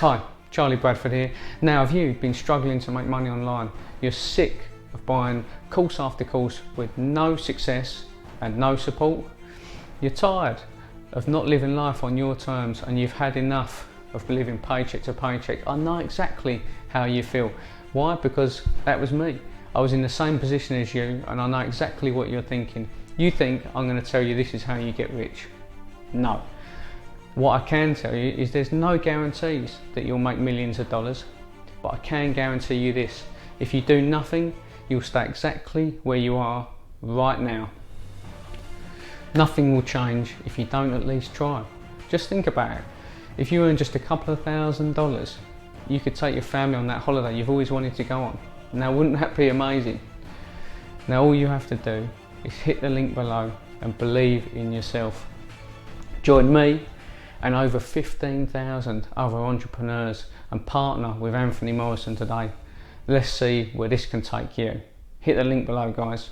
Hi, Charlie Bradford here. Now, have you been struggling to make money online? You're sick of buying course after course with no success and no support? You're tired of not living life on your terms and you've had enough of living paycheck to paycheck? I know exactly how you feel. Why? Because that was me. I was in the same position as you and I know exactly what you're thinking. You think I'm going to tell you this is how you get rich. No. What I can tell you is there's no guarantees that you'll make millions of dollars, but I can guarantee you this: if you do nothing, you'll stay exactly where you are right now. Nothing will change if you don't at least try. Just think about it. If you earn just a couple of $1,000s, you could take your family on that holiday you've always wanted to go on. Now, wouldn't that be amazing? Now, all you have to do is hit the link below and believe in yourself. Join me and over 15,000 other entrepreneurs and partner with Anthony Morrison today. Let's see where this can take you. Hit the link below, guys.